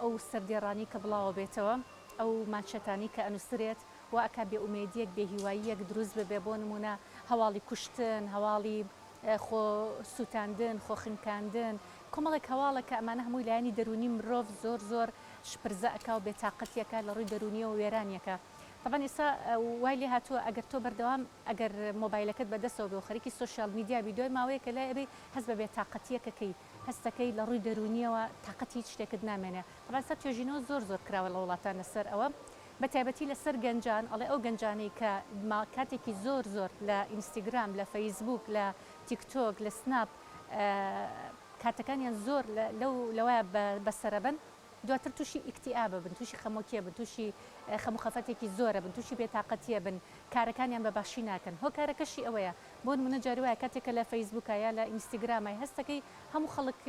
ئەو سەردێڕانی کە بڵاوە بێتەوە ئەو ماچەتانی کە ئەنووسرێت و ئەکا بێ ئومێدیەک بێهیواییەک دروست ببێ بۆ نمونە هەواڵی کوشتن هەواڵی خۆ سووتاندن خۆ خنکاندن کۆمەڵێک هەواڵەکە ئەمانە هەمووی لایەنی دەرونی مرۆڤ زۆر شپرزە ئەکا و بێتاقەتیەکە لە ڕووی دەرونیەوە وێرانیەکە طبعا ئێستا وای لێ هاتووە ئەگەر تۆ بەردەوام ئەگەر مۆبایلەکەت بەدەستەوە بێ و خەریکی سۆشیال میدیا بیدۆی ماوەیە کە لای ئەبێ هەست بە بێتاقەتیەکەکەی هەستەکەی لە ڕووی دەرونیەوە تاقەتی هیچ شتێکت نامێنێ طبعا ئێستا توێژینەوە زۆر کراوە لە وڵاتان لەسەر ئەوە بە تایبەتی لەسەر گەنجان ئەڵێ ئەو گەنجانەی کە کاتێکی زۆر لە ئینستاگرام لە فەیسبوک لە تیکتۆک لە سناپ کاتەکانیان زۆر لەوایە بەسەرەبن دواتر تووشی ئیکتئابە بن تووشی خەمۆکیە بن تووشی خەموخەفەتێکی زۆرە بن تووشی بێتاقەتیە بن کارەکانیان بە باشی ناکەن هۆکارەکەشی ئەوەیە بۆ نمونە جاری وایە کاتێکە لە فەیسبوکە یا لە ئینستاگرامای هەستەکەی هەموو خەڵک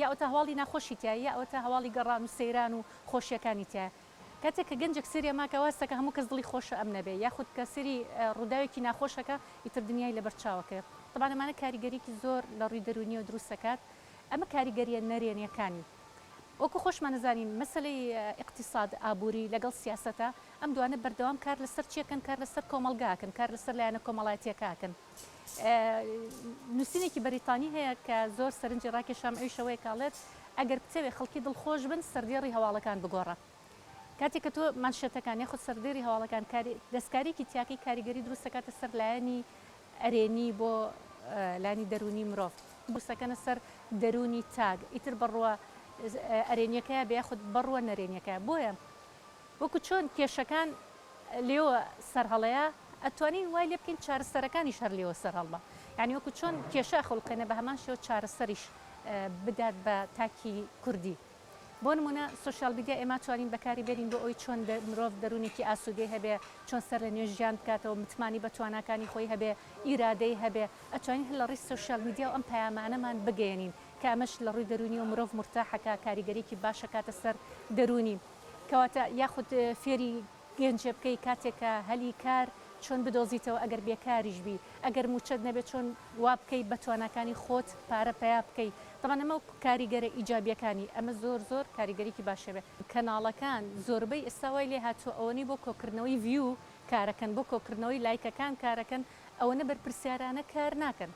یا ئەوتە هەواڵی ناخۆشی تایە یا ئەوتە هەواڵی گەڕان و سەیران و خۆشیەکانی تایە کاتێک کە گەنجێک سریە ماکە واستەکە هەموو کەس دڵی خۆشە ئەم نەبێ یاخود کە سری ڕووداوێکی ناخۆشەکە ئیتر دنیای لەبەر چاوەکە طبعا ئەمانە کاریگەریکی زۆر لە ڕووی دەرونیەوە دروست دەکات ئەمە کاریگەریە نەرێنیەکانی وەکو خۆشمان نزانین مەسەلەی اقتصاد ئابوری لەگەڵ سیاسەتە ئەم دوانە بەردەوام کار لەسەر چیەکەن کار لەسەر کۆمەڵگاکەن کار لەسەر لایەنە کۆمەڵایەتیەکەکەن نووسینێکی بەریتانی هەیە کە زۆر سەرنجی ڕاکێشام ئەویشەوەی کاڵێت ئەگەر بتەوێ خەڵکی دڵخۆش بن سەردێڕی هەواڵەکان بگۆڕە کاتێک کە تۆ مانشێتەکان یاخود سەردێری هەواڵەکان دەستکاریکی تیاکی کاریگەری دروست دەکاتە سەر لایەنی ئەرێنی بۆ لانی دەرونی مرۆڤ بوسەکەنە سەر دەرونی تاگ ئیتر بڕوە ئەرێنیەکەیە بە یاخود بڕوە نەرێنیەکە بۆیە وەکو چۆن کێشەکان لێوە سەرهەڵەیە ئەتوانین وای لێ بکەین چارەسەرەکانی شەر لێوە سەرهەڵبە یعنی وەکو چۆن کێشە خەڵقێنە بە هەمان شێوە چارەسەریش بدات بە تاکی کوردی بۆ نمونە سوشیال میدیا ئێمە توانین بەکاری بێنین بۆ ئەوی چۆن مرۆڤ دەرونێکی ئاسوودەی هەبێ چۆن سەر لە نوێ ژیان بکاتەوە متمانی بە تواناکانی خۆی هەبێ ئیرادەی هەبێ ئەتوانین هەر لە ڕێی سوشیال میدیا و ئەم پەیامانەمان بگەێنین کە ئەمەش لە ڕووی دەرونی و مرۆڤ مرتاحەکە کاریگەریکی باشە کاتە سەر دەرونی کەواتە یاخود فێری گەنجە بکەی کاتێکە هەلی کار چۆن بدۆزیتەوە ئەگەر بێکاریش بی ئەگەر موچەت نەبێت چۆن وا بکەی بە تواناکانی خۆت پارە پیا بکەی طبعا ئەمە کاریگەرە ئیجابیەکانی ئەمە زۆر کاریگەریکی باشە بێ کەناڵەکان زۆربەی ئێستا وای لێ هاتووە ئەوەنی بۆ کۆکردنەوەی ڤیو کارەکەن بۆ کۆکردنەوەی لایکەکان کارەکەن ئەوەنە بەرپرسیارانە کار ناکەن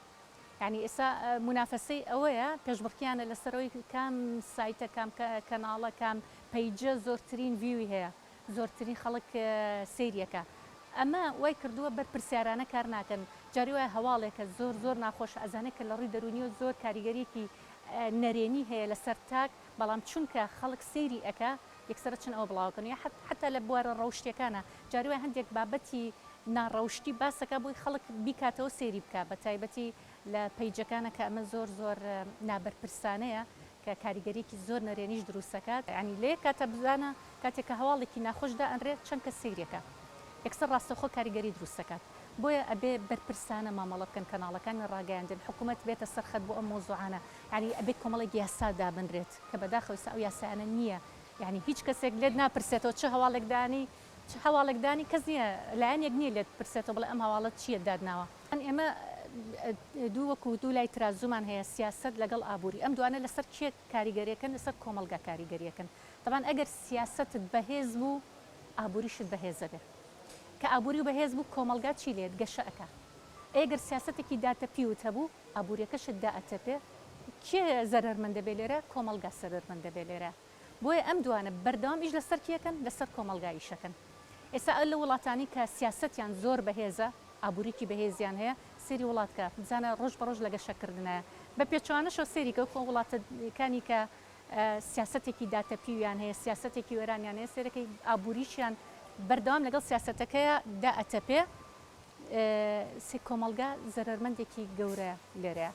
یعنی ئێستا منافەسەی ئەوەیە پێشبڕکیانە لەسەرەوەی کام سایتە کام کەناڵە کام پەیجە زۆرترین ڤیوی هەیە زۆرترین خەڵک سەیریەکە ئەمە وای کردووە بەرپرسیارانە کار ناکەن جاری وایە هەواڵێکە زۆر ناخۆش ئەزانێت کە لە ڕووی دەرونیەوە زۆر کاریگەریەکی نەرێنی هەیە لەسەر تاک بەڵام چونکە خەڵک سەیری ئەکا یەکسەرە چن ئەوە بڵاوکەن یا حتا لە بوارە ڕەوشتەکانە جاری وایە هەندێک بابەتی ناڕەوشتی باسەکە بۆی خەڵک بیکاتەوە سەیری بکە بە تایبەتی لە پەیجەکانە کە ئەمە زۆر نابەرپرسانەیە کە کاریگەریەکی زۆر نەرێنیش دروستەکات ینی لێ کاتە بزانە کاتێککە هەواڵێکی ناخۆشدا ئەنرێت چەند کە سەیرەکە یەکسەر ڕاستەخۆ کاریگەری دروستەکات بۆیە ئەبێ بەرپرسانە مامەڵە بکەن کەناڵەکان ڕاگەیاندن حکوومەت بێتە سەرخەت بۆ ئەم مۆزوعانە ینی ئەبێ کۆمەڵێک یاسا دابنرێت کە بەداخەوە ئەو یاسایانە نییە یعنی هیچ کەسێک لێت ناپرسێتەوە چه هەواڵێکدانی کەس نییە لایەنێک نییە لێت پرسێتەوە بڵێ ئەم هەواڵەت چییە دادناوە ئێمە دوو لای ترازومان هەیە سیاسەت لەگەڵ ئابوری ئەم دوانە لەسەر کێ کاریگەریەکەن لەسەر کۆمەڵگە کاریگەریەکەن طبعا ئەگەر سیاسەتت بەهێز بوو ئابوریشت بەهێزە بێت کە ئابوری و بەهێز بوو کۆمەڵگا چی لێت گەشە ئەکا ئەگەر سیاسەتێکی داتەپیوت هەبوو ئابوووریەکەشت دائەتەپێ کێ زەرەرمەندە بێ لێرە کۆمەڵگا سەرەرمەندە بێ لێرە بۆیە ئەم دوانە بەردەوام ئیش لەسەر کیەکەن لەسەر کۆمەڵگا ئیشەکەن ئێستا لە وڵاتانی کە سیاسەتیان زۆر بەهێزە ئابووریکی بەهێزیان هەیە سێری وڵاتکە بزانە ڕۆژ بەڕۆژ لە گەشەکردنە بە پێچوانەشەوە سێریکە وڵاتەکانی کە سیاسەتێکی داتەپیویان هەیە سیاسەتێکی وێرانیان هەیە سێرەکەی ئابووریشیان بەردەوام لەگەڵ سیاسەتەکەیە دائەتەپێ سێ کۆمەڵگا زەرەرمەندێکی گەورە لێرەیە